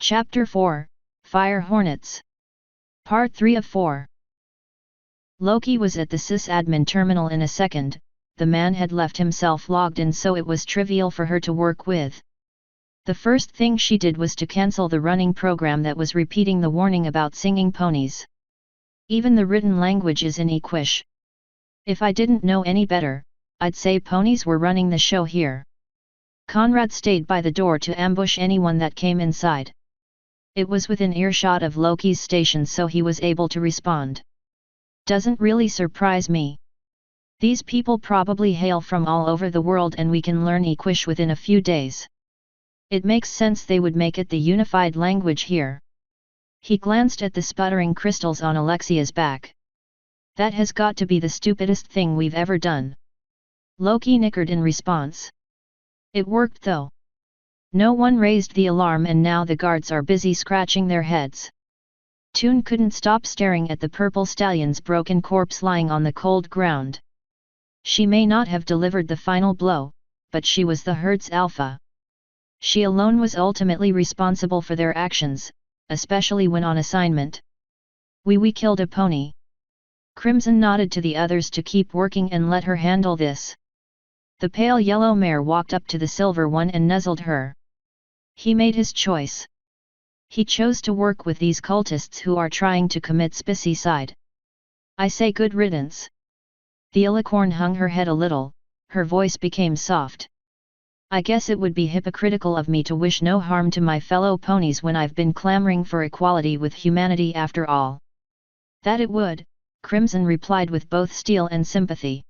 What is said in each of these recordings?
Chapter 4, Fire Hornets. Part 3 of 4. Loki was at the sysadmin terminal in a second. The man had left himself logged in, so it was trivial for her to work with. The first thing she did was to cancel the running program that was repeating the warning about singing ponies. Even the written language is in Equish. If I didn't know any better, I'd say ponies were running the show here. Conrad stayed by the door to ambush anyone that came inside. It was within earshot of Loki's station, so he was able to respond. Doesn't really surprise me. These people probably hail from all over the world, and we can learn Equish within a few days. It makes sense they would make it the unified language here. He glanced at the sputtering crystals on Alexia's back. That has got to be the stupidest thing we've ever done. Loki nickered in response. It worked though. No one raised the alarm, and now the guards are busy scratching their heads. Toon couldn't stop staring at the purple stallion's broken corpse lying on the cold ground. She may not have delivered the final blow, but she was the herd's alpha. She alone was ultimately responsible for their actions, especially when on assignment. We killed a pony. Crimson nodded to the others to keep working and let her handle this. The pale yellow mare walked up to the silver one and nuzzled her. He made his choice. He chose to work with these cultists who are trying to commit specieside. I say good riddance. The Alicorn hung her head a little, her voice became soft. I guess it would be hypocritical of me to wish no harm to my fellow ponies when I've been clamoring for equality with humanity after all. That it would, Crimson replied with both steel and sympathy.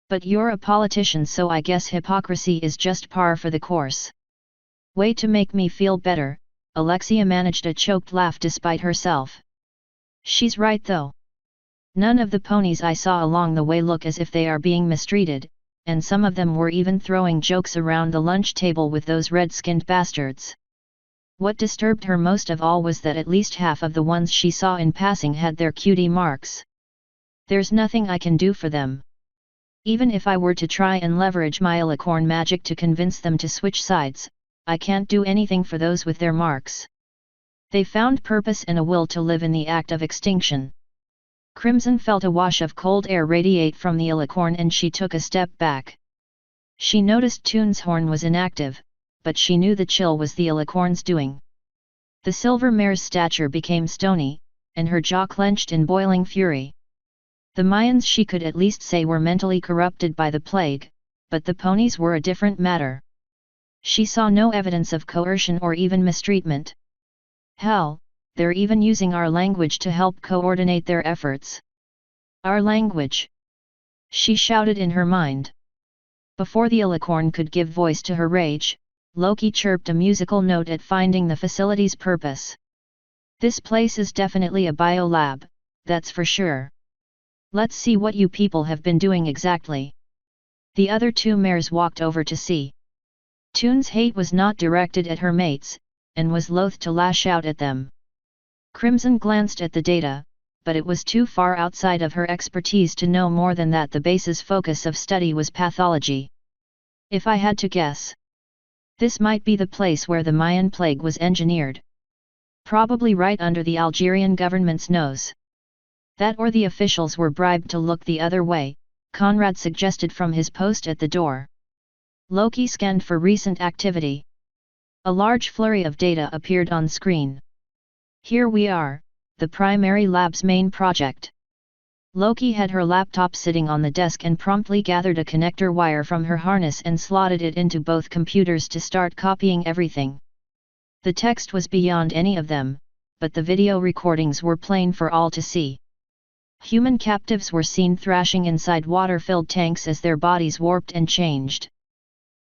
But you're a politician, so I guess hypocrisy is just par for the course. Way to make me feel better, Alexia managed a choked laugh despite herself. She's right though. None of the ponies I saw along the way look as if they are being mistreated, and some of them were even throwing jokes around the lunch table with those red-skinned bastards. What disturbed her most of all was that at least half of the ones she saw in passing had their cutie marks. There's nothing I can do for them. Even if I were to try and leverage my Alicorn magic to convince them to switch sides, I can't do anything for those with their marks. They found purpose and a will to live in the act of extinction. Crimson felt a wash of cold air radiate from the Alicorn, and she took a step back. She noticed Toon's horn was inactive, but she knew the chill was the Alicorn's doing. The silver mare's stature became stony, and her jaw clenched in boiling fury. The Mayans, she could at least say, were mentally corrupted by the plague, but the ponies were a different matter. She saw no evidence of coercion or even mistreatment. Hell, they're even using our language to help coordinate their efforts. Our language! She shouted in her mind. Before the Alicorn could give voice to her rage, Loki chirped a musical note at finding the facility's purpose. This place is definitely a biolab, that's for sure. Let's see what you people have been doing exactly. The other two mares walked over to see. Toon's hate was not directed at her mates, and was loath to lash out at them. Crimson glanced at the data, but it was too far outside of her expertise to know more than that. The base's focus of study was pathology. If I had to guess, this might be the place where the Mayan plague was engineered. Probably right under the Algerian government's nose. That or the officials were bribed to look the other way, Conrad suggested from his post at the door. Loki scanned for recent activity. A large flurry of data appeared on screen. Here we are, the primary lab's main project. Loki had her laptop sitting on the desk and promptly gathered a connector wire from her harness and slotted it into both computers to start copying everything. The text was beyond any of them, but the video recordings were plain for all to see. Human captives were seen thrashing inside water-filled tanks as their bodies warped and changed.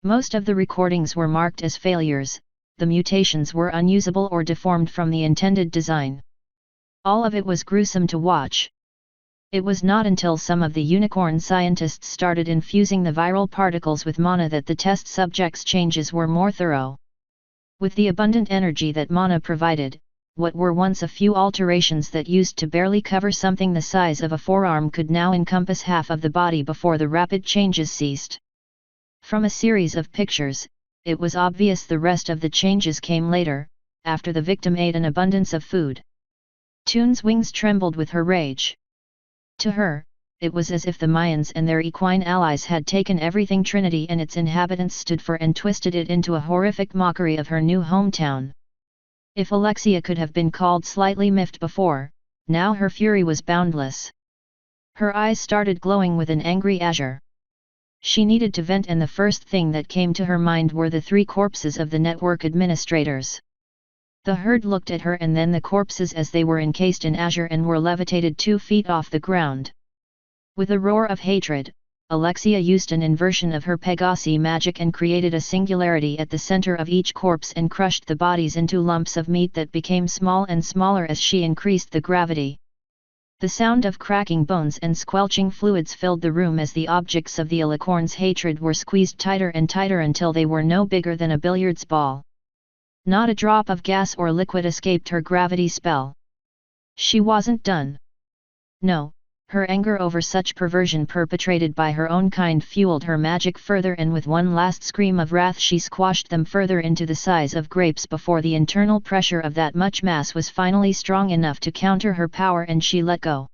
Most of the recordings were marked as failures. The mutations were unusable or deformed from the intended design. All of it was gruesome to watch. It was not until some of the unicorn scientists started infusing the viral particles with mana that the test subjects' changes were more thorough. With the abundant energy that mana provided, what were once a few alterations that used to barely cover something the size of a forearm could now encompass half of the body before the rapid changes ceased. From a series of pictures, it was obvious the rest of the changes came later, after the victim ate an abundance of food. Toon's wings trembled with her rage. To her, it was as if the Mayans and their equine allies had taken everything Trinity and its inhabitants stood for and twisted it into a horrific mockery of her new hometown. If Alexia could have been called slightly miffed before, now her fury was boundless. Her eyes started glowing with an angry azure. She needed to vent, and the first thing that came to her mind were the 3 corpses of the network administrators. The herd looked at her and then the corpses as they were encased in azure and were levitated 2 feet off the ground. With a roar of hatred, Alexia used an inversion of her Pegasi magic and created a singularity at the center of each corpse and crushed the bodies into lumps of meat that became small and smaller as she increased the gravity. The sound of cracking bones and squelching fluids filled the room as the objects of the alicorn's hatred were squeezed tighter and tighter until they were no bigger than a billiards ball. Not a drop of gas or liquid escaped her gravity spell. She wasn't done. No, her anger over such perversion perpetrated by her own kind fueled her magic further, and with one last scream of wrath she squashed them further into the size of grapes before the internal pressure of that much mass was finally strong enough to counter her power and she let go.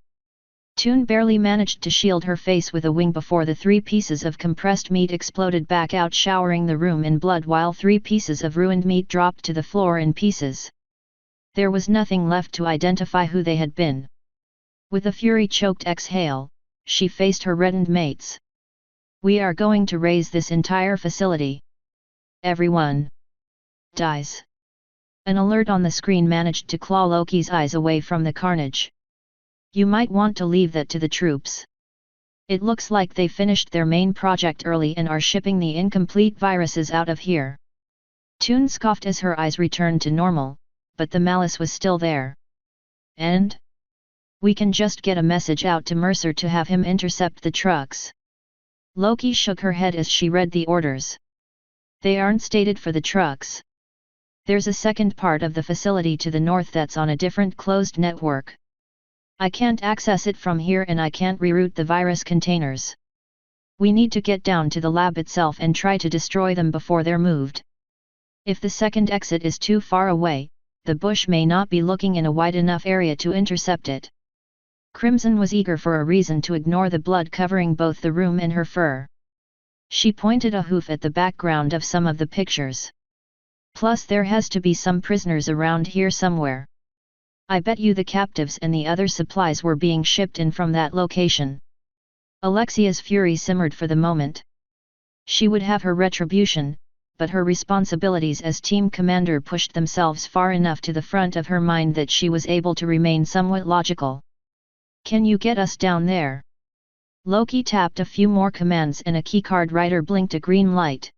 Toon barely managed to shield her face with a wing before the 3 pieces of compressed meat exploded back out, showering the room in blood, while 3 pieces of ruined meat dropped to the floor in pieces. There was nothing left to identify who they had been. With a fury-choked exhale, she faced her reddened mates. "We are going to raise this entire facility. Everyone dies." An alert on the screen managed to claw Loki's eyes away from the carnage. "You might want to leave that to the troops. It looks like they finished their main project early and are shipping the incomplete viruses out of here." Toon scoffed as her eyes returned to normal, but the malice was still there. "And? We can just get a message out to Mercer to have him intercept the trucks." Loki shook her head as she read the orders. "They aren't stated for the trucks. There's a second part of the facility to the north that's on a different closed network. I can't access it from here and I can't reroute the virus containers. We need to get down to the lab itself and try to destroy them before they're moved. If the second exit is too far away, the bush may not be looking in a wide enough area to intercept it." Crimson was eager for a reason to ignore the blood covering both the room and her fur. She pointed a hoof at the background of some of the pictures. "Plus there has to be some prisoners around here somewhere. I bet you the captives and the other supplies were being shipped in from that location." Alexia's fury simmered for the moment. She would have her retribution, but her responsibilities as team commander pushed themselves far enough to the front of her mind that she was able to remain somewhat logical. "Can you get us down there?" Loki tapped a few more commands and a keycard writer blinked a green light.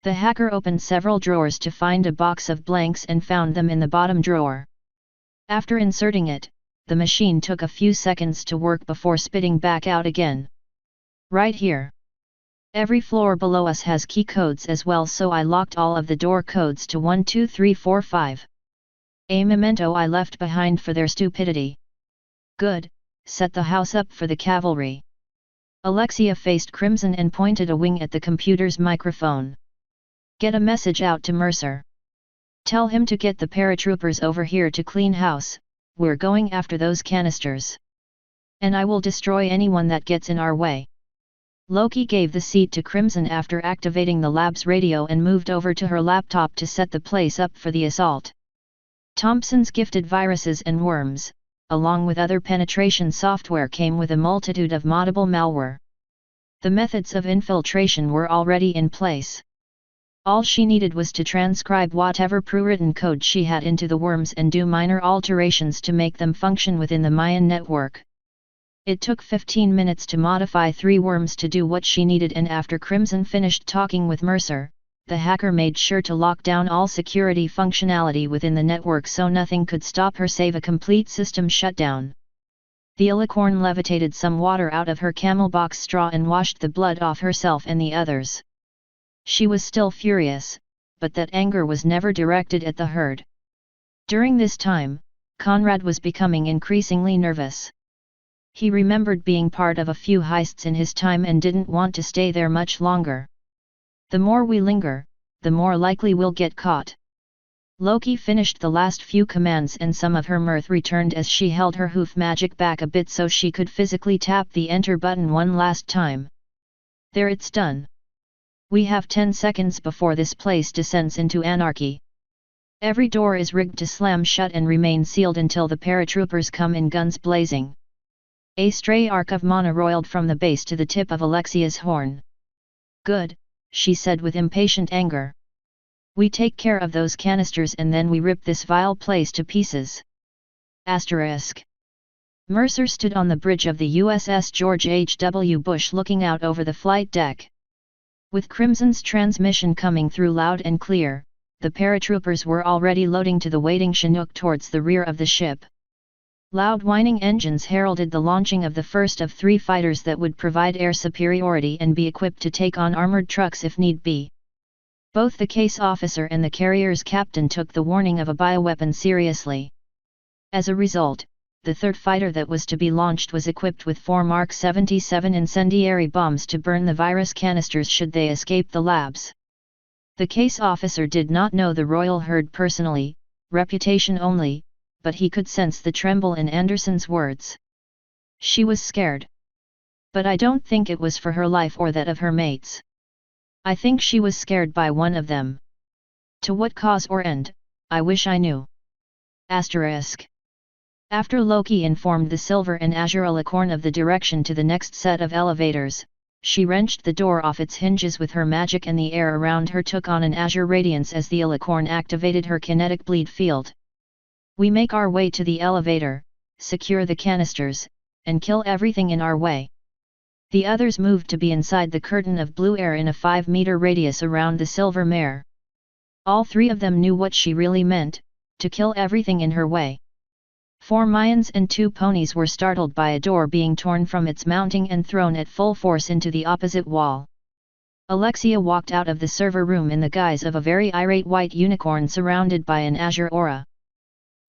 The hacker opened several drawers to find a box of blanks and found them in the bottom drawer. After inserting it, the machine took a few seconds to work before spitting back out again. "Right here. Every floor below us has key codes as well, so I locked all of the door codes to 1 2 3 4 5. A memento I left behind for their stupidity." "Good, set the house up for the cavalry." Alexia faced Crimson and pointed a wing at the computer's microphone. "Get a message out to Mercer. Tell him to get the paratroopers over here to clean house, we're going after those canisters. And I will destroy anyone that gets in our way." Loki gave the seat to Crimson after activating the lab's radio and moved over to her laptop to set the place up for the assault. Thompson's gifted viruses and worms, along with other penetration software, came with a multitude of moddable malware. The methods of infiltration were already in place. All she needed was to transcribe whatever pre-written code she had into the worms and do minor alterations to make them function within the Mayan network. It took 15 minutes to modify 3 worms to do what she needed, and after Crimson finished talking with Mercer, the hacker made sure to lock down all security functionality within the network so nothing could stop her save a complete system shutdown. The alicorn levitated some water out of her camelbox straw and washed the blood off herself and the others. She was still furious, but that anger was never directed at the herd. During this time, Conrad was becoming increasingly nervous. He remembered being part of a few heists in his time and didn't want to stay there much longer. "The more we linger, the more likely we'll get caught." Loki finished the last few commands and some of her mirth returned as she held her hoof magic back a bit so she could physically tap the enter button one last time. There, it's done. We have 10 seconds before this place descends into anarchy. Every door is rigged to slam shut and remain sealed until the paratroopers come in guns blazing. A stray arc of mana roiled from the base to the tip of Alexia's horn. Good, she said with impatient anger. We take care of those canisters and then we rip this vile place to pieces. Asterisk. Mercer stood on the bridge of the USS George H.W. Bush looking out over the flight deck. With Crimson's transmission coming through loud and clear, the paratroopers were already loading to the waiting Chinook towards the rear of the ship. Loud whining engines heralded the launching of the first of 3 fighters that would provide air superiority and be equipped to take on armored trucks if need be. Both the case officer and the carrier's captain took the warning of a bioweapon seriously. As a result, the third fighter that was to be launched was equipped with 4 Mark 77 incendiary bombs to burn the virus canisters should they escape the labs. The case officer did not know the royal herd personally, reputation only, but he could sense the tremble in Anderson's words. She was scared. But I don't think it was for her life or that of her mates. I think she was scared by one of them. To what cause or end, I wish I knew. Asterisk. After Loki informed the Silver and Azure Alicorn of the direction to the next set of elevators, she wrenched the door off its hinges with her magic and the air around her took on an azure radiance as the Alicorn activated her kinetic bleed field. We make our way to the elevator, secure the canisters, and kill everything in our way. The others moved to be inside the curtain of blue air in a 5-meter radius around the Silver Mare. All 3 of them knew what she really meant, to kill everything in her way. 4 Mayans and 2 ponies were startled by a door being torn from its mounting and thrown at full force into the opposite wall. Alexia walked out of the server room in the guise of a very irate white unicorn surrounded by an azure aura.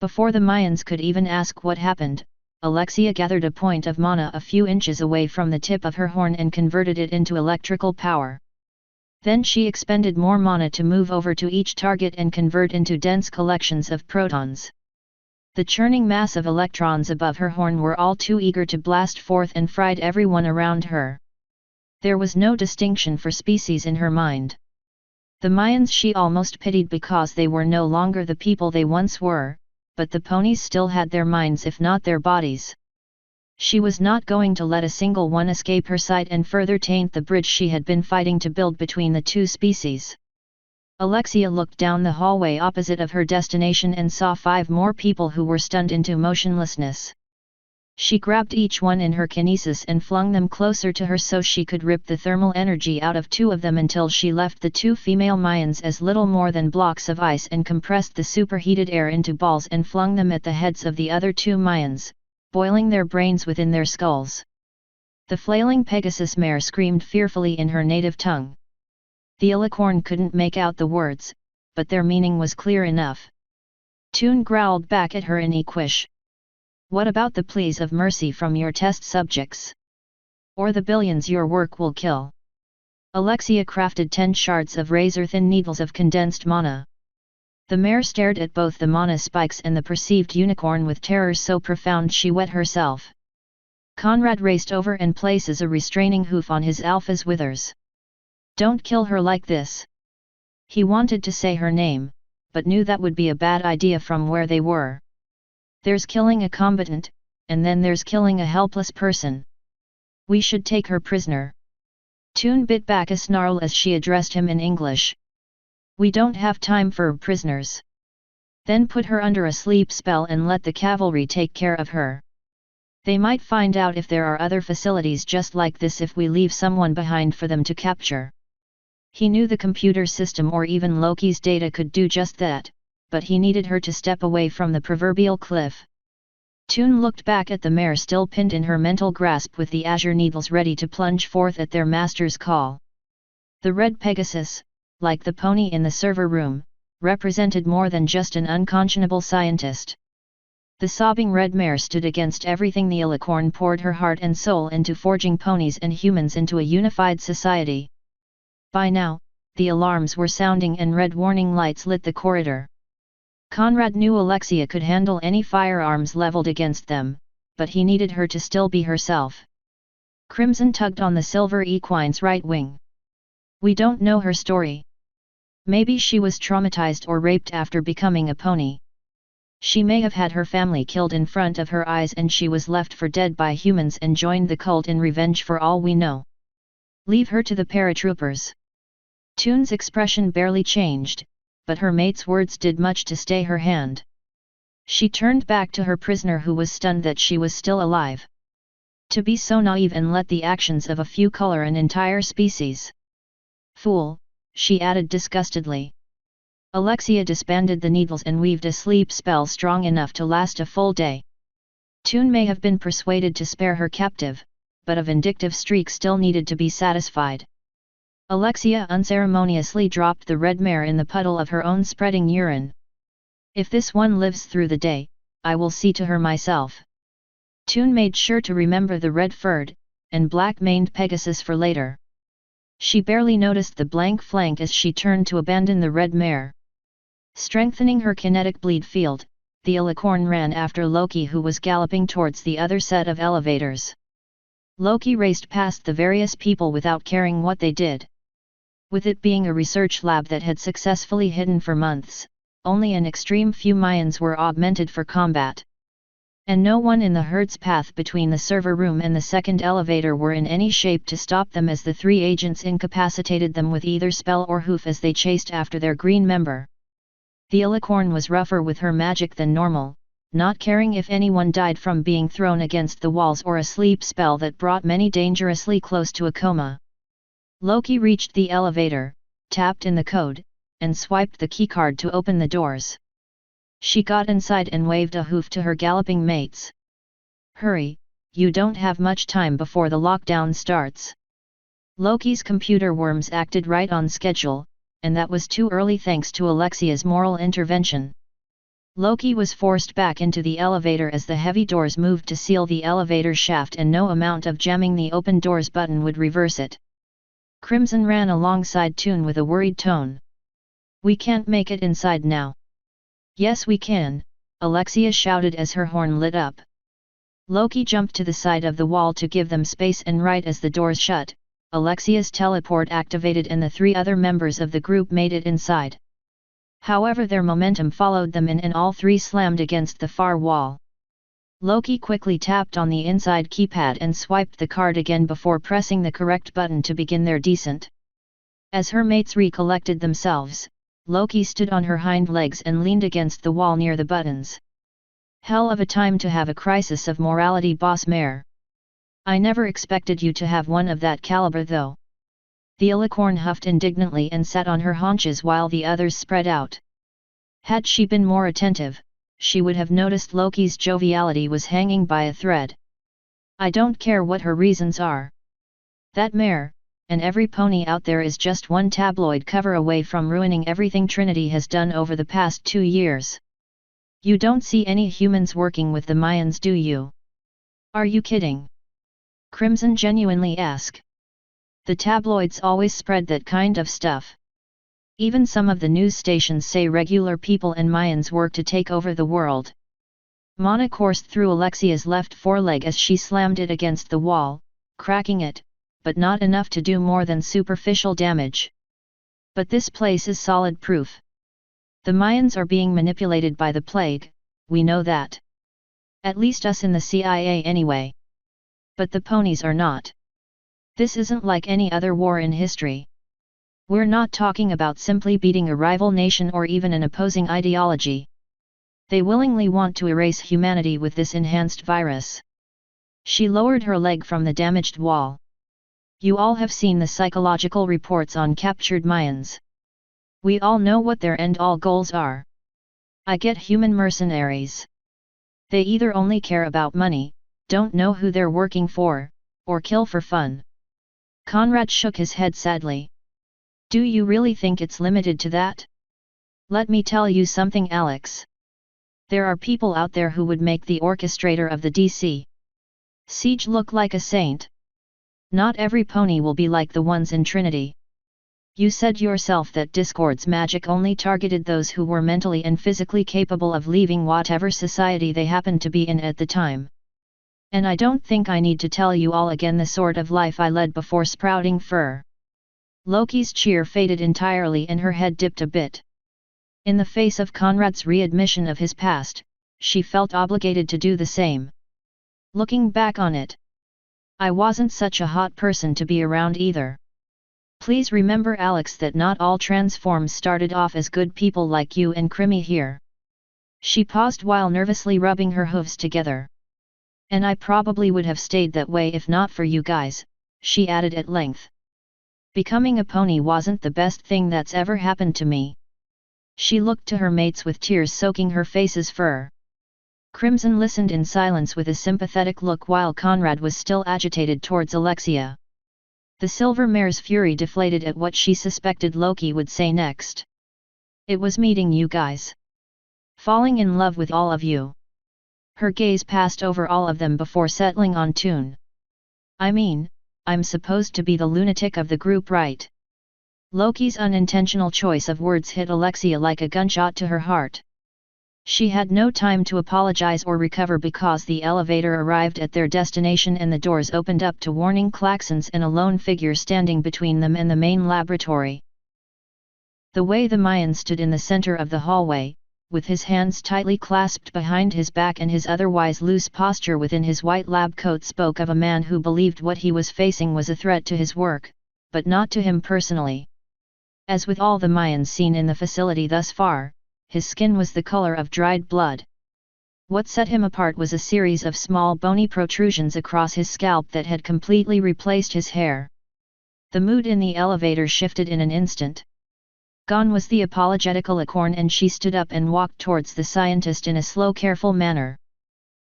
Before the Mayans could even ask what happened, Alexia gathered a point of mana a few inches away from the tip of her horn and converted it into electrical power. Then she expended more mana to move over to each target and convert into dense collections of protons. The churning mass of electrons above her horn were all too eager to blast forth and fried everyone around her. There was no distinction for species in her mind. The Mayans she almost pitied because they were no longer the people they once were, but the ponies still had their minds if not their bodies. She was not going to let a single one escape her sight and further taint the bridge she had been fighting to build between the 2 species. Alexia looked down the hallway opposite of her destination and saw 5 more people who were stunned into motionlessness. She grabbed each one in her kinesis and flung them closer to her so she could rip the thermal energy out of 2 of them until she left the 2 female Mayans as little more than blocks of ice and compressed the superheated air into balls and flung them at the heads of the other 2 Mayans, boiling their brains within their skulls. The flailing Pegasus mare screamed fearfully in her native tongue. The Alicorn couldn't make out the words, but their meaning was clear enough. Toon growled back at her in Equish. What about the pleas of mercy from your test subjects? Or the billions your work will kill? Alexia crafted 10 shards of razor-thin needles of condensed mana. The mare stared at both the mana spikes and the perceived unicorn with terror so profound she wet herself. Conrad raced over and places a restraining hoof on his alpha's withers. Don't kill her like this. He wanted to say her name, but knew that would be a bad idea from where they were. There's killing a combatant, and then there's killing a helpless person. We should take her prisoner. Toon bit back a snarl as she addressed him in English. We don't have time for prisoners. Then put her under a sleep spell and let the cavalry take care of her. They might find out if there are other facilities just like this if we leave someone behind for them to capture. He knew the computer system or even Loki's data could do just that, but he needed her to step away from the proverbial cliff. Toon looked back at the mare still pinned in her mental grasp with the azure needles ready to plunge forth at their master's call. The red Pegasus, like the pony in the server room, represented more than just an unconscionable scientist. The sobbing red mare stood against everything the Alicorn poured her heart and soul into forging ponies and humans into a unified society. By now, the alarms were sounding and red warning lights lit the corridor. Conrad knew Alexia could handle any firearms leveled against them, but he needed her to still be herself. Crimson tugged on the silver equine's right wing. We don't know her story. Maybe she was traumatized or raped after becoming a pony. She may have had her family killed in front of her eyes and she was left for dead by humans and joined the cult in revenge for all we know. Leave her to the paratroopers. Toon's expression barely changed, but her mate's words did much to stay her hand. She turned back to her prisoner who was stunned that she was still alive. To be so naive and let the actions of a few color an entire species. Fool, she added disgustedly. Alexia disbanded the needles and weaved a sleep spell strong enough to last a full day. Toon may have been persuaded to spare her captive, but a vindictive streak still needed to be satisfied. Alexia unceremoniously dropped the red mare in the puddle of her own spreading urine. If this one lives through the day, I will see to her myself. Toon made sure to remember the red-furred and black-maned Pegasus for later. She barely noticed the blank flank as she turned to abandon the red mare. Strengthening her kinetic bleed field, the alicorn ran after Loki who was galloping towards the other set of elevators. Loki raced past the various people without caring what they did. With it being a research lab that had successfully hidden for months, only an extreme few Mayans were augmented for combat. And no one in the herd's path between the server room and the second elevator were in any shape to stop them as the three agents incapacitated them with either spell or hoof as they chased after their green member. The alicorn was rougher with her magic than normal, not caring if anyone died from being thrown against the walls or a sleep spell that brought many dangerously close to a coma. Loki reached the elevator, tapped in the code, and swiped the keycard to open the doors. She got inside and waved a hoof to her galloping mates. Hurry, you don't have much time before the lockdown starts. Loki's computer worms acted right on schedule, and that was too early thanks to Alexia's moral intervention. Loki was forced back into the elevator as the heavy doors moved to seal the elevator shaft and no amount of jamming the open doors button would reverse it. Crimson ran alongside Toon with a worried tone. We can't make it inside now. Yes we can, Alexia shouted as her horn lit up. Loki jumped to the side of the wall to give them space and right as the doors shut, Alexia's teleport activated and the three other members of the group made it inside. However their momentum followed them in and all three slammed against the far wall. Loki quickly tapped on the inside keypad and swiped the card again before pressing the correct button to begin their descent. As her mates recollected themselves, Loki stood on her hind legs and leaned against the wall near the buttons. Hell of a time to have a crisis of morality, boss mare. I never expected you to have one of that caliber though. The alicorn huffed indignantly and sat on her haunches while the others spread out. Had she been more attentive, she would have noticed Loki's joviality was hanging by a thread. I don't care what her reasons are. That mare, and every pony out there is just one tabloid cover away from ruining everything Trinity has done over the past 2 years. You don't see any humans working with the Mayans, do you? Are you kidding? Crimson genuinely asked. The tabloids always spread that kind of stuff. Even some of the news stations say regular people and Mayans work to take over the world. Mana coursed through Alexia's left foreleg as she slammed it against the wall, cracking it, but not enough to do more than superficial damage. But this place is solid proof. The Mayans are being manipulated by the plague, we know that. At least us in the CIA anyway. But the ponies are not. This isn't like any other war in history. We're not talking about simply beating a rival nation or even an opposing ideology. They willingly want to erase humanity with this enhanced virus. She lowered her leg from the damaged wall. You all have seen the psychological reports on captured Mayans. We all know what their end-all goals are. I get human mercenaries. They either only care about money, don't know who they're working for, or kill for fun. Conrad shook his head sadly. Do you really think it's limited to that? Let me tell you something, Alex. There are people out there who would make the orchestrator of the DC siege look like a saint. Not every pony will be like the ones in Trinity. You said yourself that Discord's magic only targeted those who were mentally and physically capable of leaving whatever society they happened to be in at the time. And I don't think I need to tell you all again the sort of life I led before sprouting fur. Loki's cheer faded entirely and her head dipped a bit. In the face of Conrad's readmission of his past, she felt obligated to do the same. Looking back on it, I wasn't such a hot person to be around either. Please remember, Alex, that not all transforms started off as good people like you and Crimmy here. She paused while nervously rubbing her hooves together. And I probably would have stayed that way if not for you guys, she added at length. Becoming a pony wasn't the best thing that's ever happened to me. She looked to her mates with tears soaking her face's fur. Crimson listened in silence with a sympathetic look while Conrad was still agitated towards Alexia. The silver mare's fury deflated at what she suspected Loki would say next. It was meeting you guys. Falling in love with all of you. Her gaze passed over all of them before settling on Toon. I mean, I'm supposed to be the lunatic of the group, right? Loki's unintentional choice of words hit Alexia like a gunshot to her heart. She had no time to apologize or recover because the elevator arrived at their destination and the doors opened up to warning klaxons and a lone figure standing between them and the main laboratory. The way the Mayan stood in the center of the hallway, with his hands tightly clasped behind his back and his otherwise loose posture within his white lab coat, spoke of a man who believed what he was facing was a threat to his work, but not to him personally. As with all the Mayans seen in the facility thus far, his skin was the color of dried blood. What set him apart was a series of small bony protrusions across his scalp that had completely replaced his hair. The mood in the elevator shifted in an instant. Gone was the apologetic Alicorn, and she stood up and walked towards the scientist in a slow, careful manner.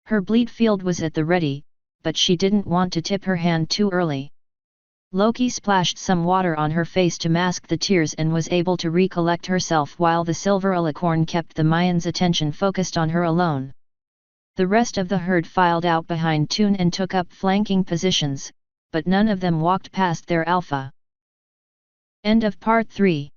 Her bleed field was at the ready, but she didn't want to tip her hand too early. Loki splashed some water on her face to mask the tears and was able to recollect herself while the silver Alicorn kept the Mayan's attention focused on her alone. The rest of the herd filed out behind Toon and took up flanking positions, but none of them walked past their alpha. End of Part 3.